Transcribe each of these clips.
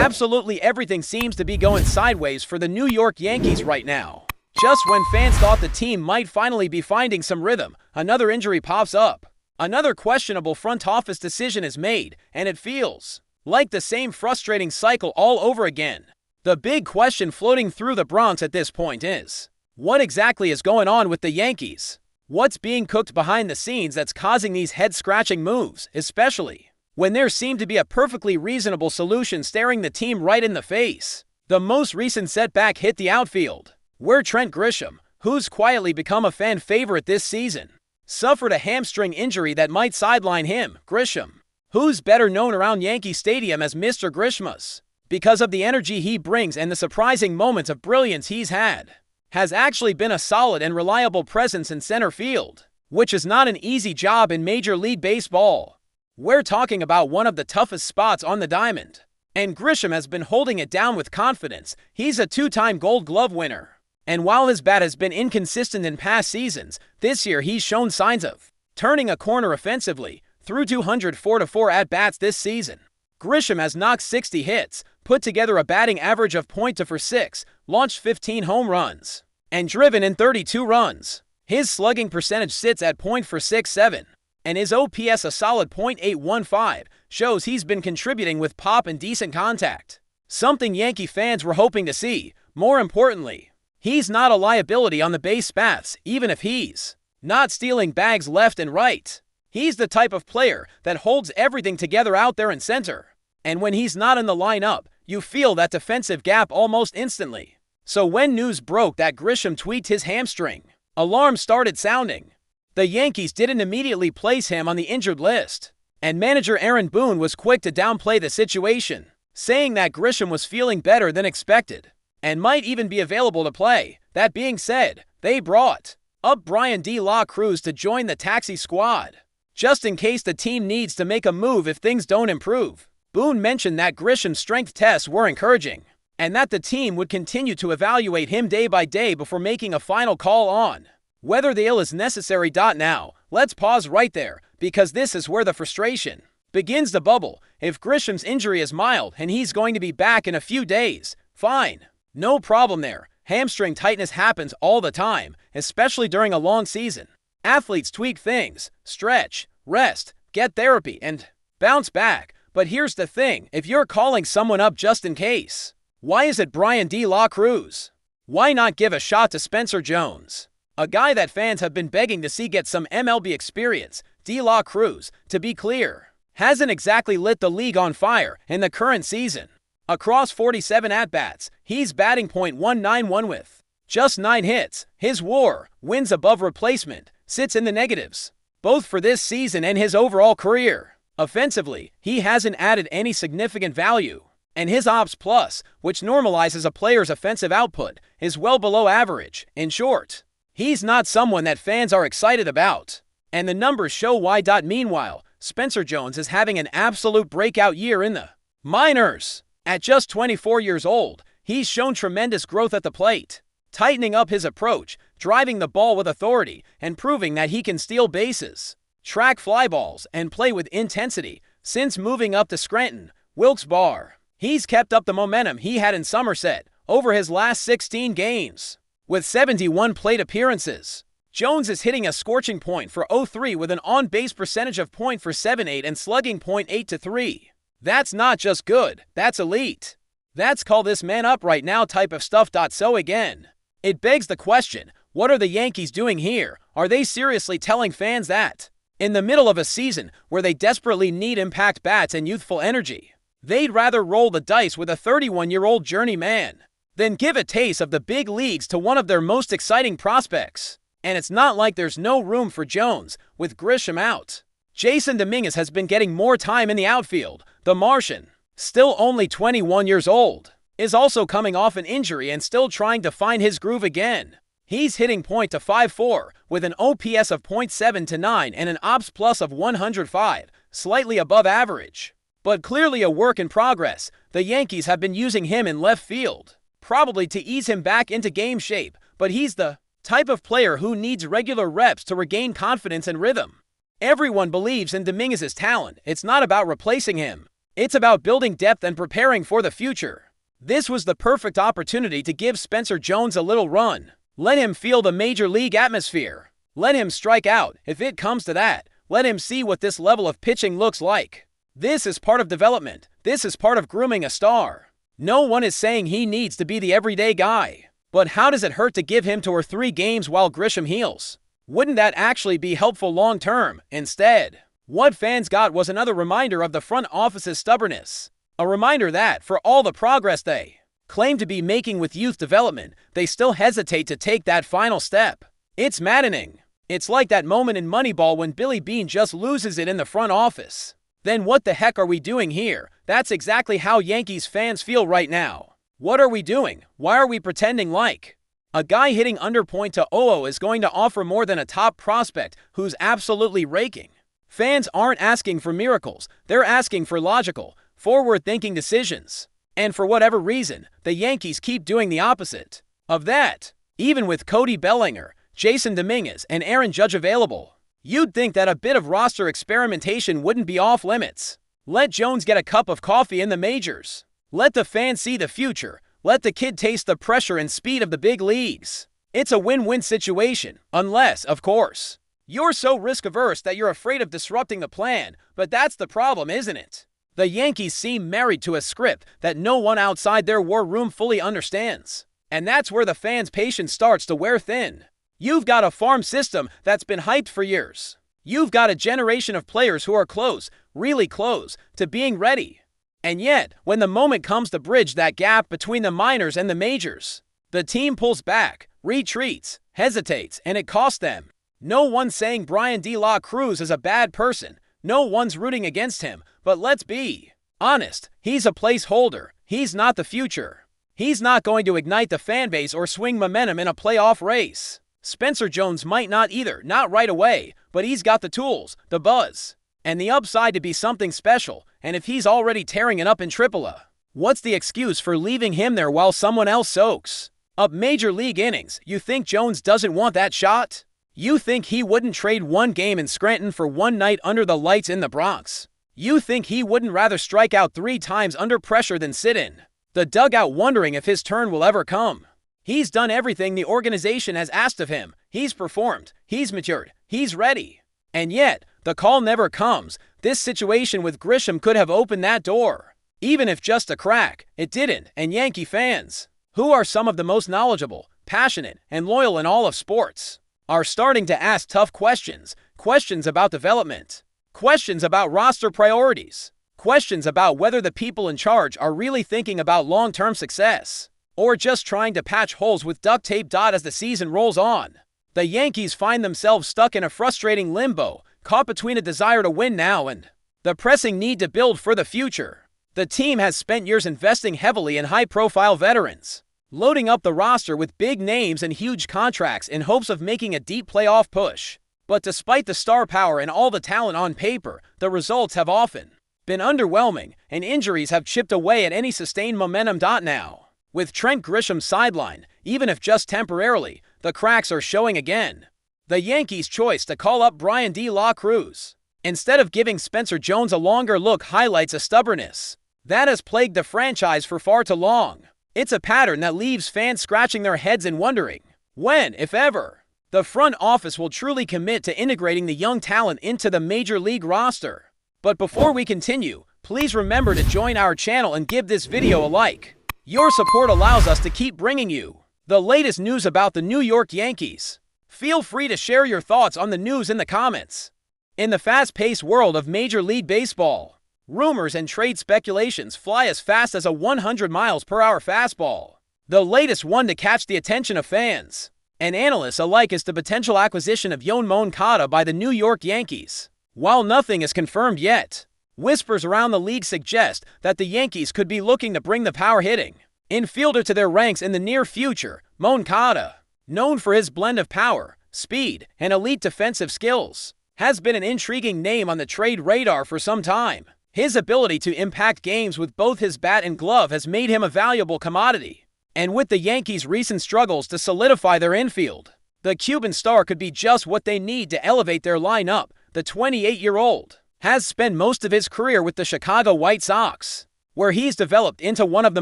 Absolutely everything seems to be going sideways for the New York Yankees right now. Just when fans thought the team might finally be finding some rhythm, another injury pops up. Another questionable front office decision is made, and it feels like the same frustrating cycle all over again. The big question floating through the Bronx at this point is, what exactly is going on with the Yankees? What's being cooked behind the scenes that's causing these head-scratching moves, especially when there seemed to be a perfectly reasonable solution staring the team right in the face? The most recent setback hit the outfield, where Trent Grisham, who's quietly become a fan favorite this season, suffered a hamstring injury that might sideline him. Grisham, who's better known around Yankee Stadium as Mr. Grishmas, because of the energy he brings and the surprising moments of brilliance he's had, has actually been a solid and reliable presence in center field, which is not an easy job in Major League Baseball. We're talking about one of the toughest spots on the diamond, and Grisham has been holding it down with confidence. He's a two-time Gold Glove winner, and while his bat has been inconsistent in past seasons, this year he's shown signs of turning a corner offensively. Through 204 at-bats this season, Grisham has knocked 60 hits, put together a batting average of .246, launched 15 home runs, and driven in 32 runs. His slugging percentage sits at .467, and his OPS, a solid .815, shows he's been contributing with pop and decent contact, something Yankee fans were hoping to see. More importantly, he's not a liability on the base paths, even if he's not stealing bags left and right. He's the type of player that holds everything together out there in center, and when he's not in the lineup, you feel that defensive gap almost instantly. So when news broke that Grisham tweaked his hamstring, alarms started sounding. The Yankees didn't immediately place him on the injured list, and manager Aaron Boone was quick to downplay the situation, saying that Grisham was feeling better than expected and might even be available to play. That being said, they brought up Bryan De La Cruz to join the taxi squad, just in case the team needs to make a move if things don't improve. Boone mentioned that Grisham's strength tests were encouraging, and that the team would continue to evaluate him day by day before making a final call on whether the ill is necessary. Now, let's pause right there, because this is where the frustration begins to bubble. If Grisham's injury is mild and he's going to be back in a few days, fine. No problem there. Hamstring tightness happens all the time, especially during a long season. Athletes tweak things, stretch, rest, get therapy, and bounce back. But here's the thing, if you're calling someone up just in case, why is it Bryan De La Cruz? Why not give a shot to Spencer Jones, a guy that fans have been begging to see get some MLB experience? De La Cruz, to be clear, hasn't exactly lit the league on fire in the current season. Across 47 at-bats, he's batting .191 with just 9 hits. His WAR, wins above replacement, sits in the negatives, both for this season and his overall career. Offensively, he hasn't added any significant value, and his OPS plus, which normalizes a player's offensive output, is well below average. In short, he's not someone that fans are excited about, and the numbers show why. Meanwhile, Spencer Jones is having an absolute breakout year in the minors. At just 24 years old, he's shown tremendous growth at the plate, tightening up his approach, driving the ball with authority, and proving that he can steal bases, track fly balls, and play with intensity. Since moving up to Scranton, Wilkes-Barre, he's kept up the momentum he had in Somerset over his last 16 games. With 71 plate appearances, Jones is hitting a scorching .403 with an on-base percentage of .478 and slugging .823. That's not just good, that's elite. That's call this man up right now type of stuff. So again, it begs the question, what are the Yankees doing here? Are they seriously telling fans that, in the middle of a season where they desperately need impact bats and youthful energy, they'd rather roll the dice with a 31-year-old journeyman than give a taste of the big leagues to one of their most exciting prospects? And it's not like there's no room for Jones, with Grisham out. Jason Dominguez has been getting more time in the outfield. The Martian, still only 21 years old, is also coming off an injury and still trying to find his groove again. He's hitting .254 with an OPS of .729 and an OPS plus of 105, slightly above average, but clearly a work in progress. The Yankees have been using him in left field, probably to ease him back into game shape, but he's the type of player who needs regular reps to regain confidence and rhythm. Everyone believes in Dominguez's talent. It's not about replacing him, It's about building depth and preparing for the future. This was the perfect opportunity to give Spencer Jones a little run. Let him feel the major league atmosphere. Let him strike out, if it comes to that. Let him see what this level of pitching looks like. This is part of development. This is part of grooming a star. No one is saying he needs to be the everyday guy. But how does it hurt to give him 2 or 3 games while Grisham heals? Wouldn't that actually be helpful long term? Instead, what fans got was another reminder of the front office's stubbornness. A reminder that, for all the progress they claim to be making with youth development, they still hesitate to take that final step. It's maddening. It's like that moment in Moneyball when Billy Beane just loses it in the front office. Then what the heck are we doing here? That's exactly how Yankees fans feel right now. What are we doing? Why are we pretending like a guy hitting under .00 is going to offer more than a top prospect who's absolutely raking? Fans aren't asking for miracles. They're asking for logical, forward-thinking decisions. And for whatever reason, the Yankees keep doing the opposite of that. Even with Cody Bellinger, Jason Dominguez, and Aaron Judge available, you'd think that a bit of roster experimentation wouldn't be off limits. Let Jones get a cup of coffee in the majors. Let the fans see the future. Let the kid taste the pressure and speed of the big leagues. It's a win-win situation, unless, of course, you're so risk-averse that you're afraid of disrupting the plan, but that's the problem, isn't it? The Yankees seem married to a script that no one outside their war room fully understands. And that's where the fans' patience starts to wear thin. You've got a farm system that's been hyped for years. You've got a generation of players who are close, really close, to being ready. And yet, when the moment comes to bridge that gap between the minors and the majors, the team pulls back, retreats, hesitates, and it costs them. No one's saying Brian De La Cruz is a bad person. No one's rooting against him, but let's be honest, he's a placeholder. He's not the future. He's not going to ignite the fan base or swing momentum in a playoff race. Spencer Jones might not either, not right away, but he's got the tools, the buzz, and the upside to be something special. And if he's already tearing it up in AAA, what's the excuse for leaving him there while someone else soaks up major league innings? You think Jones doesn't want that shot? You think he wouldn't trade 1 game in Scranton for 1 night under the lights in the Bronx? You think he wouldn't rather strike out 3 times under pressure than sit in the dugout wondering if his turn will ever come? He's done everything the organization has asked of him. He's performed. He's matured. He's ready. And yet, the call never comes. This situation with Grisham could have opened that door. Even if just a crack, it didn't. And Yankee fans, who are some of the most knowledgeable, passionate, and loyal in all of sports, are starting to ask tough questions. Questions about development. Questions about roster priorities. Questions about whether the people in charge are really thinking about long-term success, or just trying to patch holes with duct tape. As the season rolls on, the Yankees find themselves stuck in a frustrating limbo, caught between a desire to win now and the pressing need to build for the future. The team has spent years investing heavily in high-profile veterans, loading up the roster with big names and huge contracts in hopes of making a deep playoff push. But despite the star power and all the talent on paper, the results have often been underwhelming, and injuries have chipped away at any sustained momentum. Now, with Trent Grisham sidelined, even if just temporarily, the cracks are showing again. The Yankees' choice to call up Brian De La Cruz instead of giving Spencer Jones a longer look highlights a stubbornness that has plagued the franchise for far too long. It's a pattern that leaves fans scratching their heads and wondering when, if ever, the front office will truly commit to integrating the young talent into the major league roster. But before we continue, please remember to join our channel and give this video a like. Your support allows us to keep bringing you the latest news about the New York Yankees. Feel free to share your thoughts on the news in the comments. In the fast-paced world of Major League Baseball, rumors and trade speculations fly as fast as a 100 miles per hour fastball. The latest one to catch the attention of fans and analysts alike is the potential acquisition of YOAN MONCADA by the New York Yankees. While nothing is confirmed yet, whispers around the league suggest that the Yankees could be looking to bring the power-hitting infielder to their ranks in the near future. MONCADA, known for his blend of power, speed, and elite defensive skills, has been an intriguing name on the trade radar for some time. His ability to impact games with both his bat and glove has made him a valuable commodity. And with the Yankees' recent struggles to solidify their infield, the Cuban star could be just what they need to elevate their lineup. The 28-year-old has spent most of his career with the Chicago White Sox, where he's developed into one of the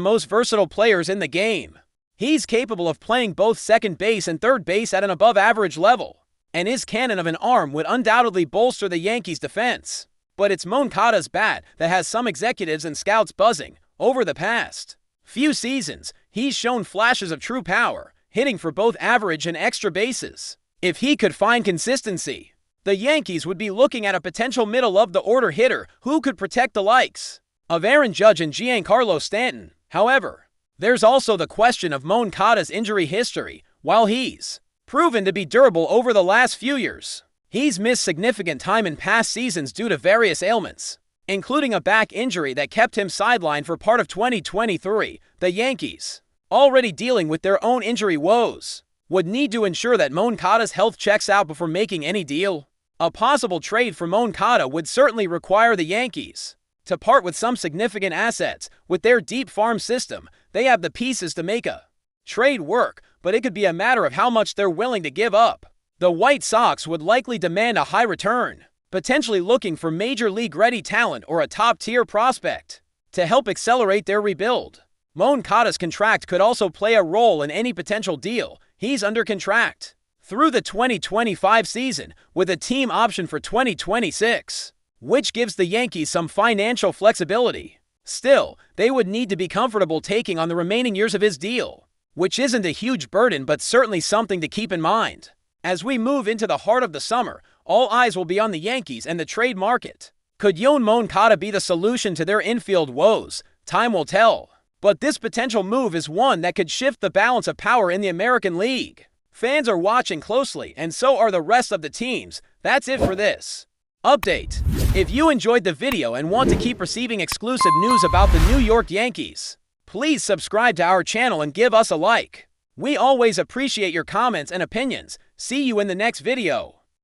most versatile players in the game. He's capable of playing both second base and third base at an above-average level, and his cannon of an arm would undoubtedly bolster the Yankees' defense. But it's Moncada's bat that has some executives and scouts buzzing. Over the past few seasons, he's shown flashes of true power, hitting for both average and extra bases. If he could find consistency, the Yankees would be looking at a potential middle-of-the-order hitter who could protect the likes of Aaron Judge and Giancarlo Stanton. However, there's also the question of Moncada's injury history. While he's proven to be durable over the last few years, he's missed significant time in past seasons due to various ailments, including a back injury that kept him sidelined for part of 2023. The Yankees, already dealing with their own injury woes, would need to ensure that Moncada's health checks out before making any deal. A possible trade for Moncada would certainly require the Yankees to part with some significant assets. With their deep farm system, they have the pieces to make a trade work, but it could be a matter of how much they're willing to give up. The White Sox would likely demand a high return, potentially looking for major league-ready talent or a top-tier prospect to help accelerate their rebuild. Moncada's contract could also play a role in any potential deal. He's under contract through the 2025 season with a team option for 2026, which gives the Yankees some financial flexibility. Still, they would need to be comfortable taking on the remaining years of his deal, which isn't a huge burden but certainly something to keep in mind. As we move into the heart of the summer, all eyes will be on the Yankees and the trade market. Could YOAN MONCADA be the solution to their infield woes? Time will tell. But this potential move is one that could shift the balance of power in the American League. Fans are watching closely, and so are the rest of the teams. That's it for this update. If you enjoyed the video and want to keep receiving exclusive news about the New York Yankees, please subscribe to our channel and give us a like. We always appreciate your comments and opinions. See you in the next video.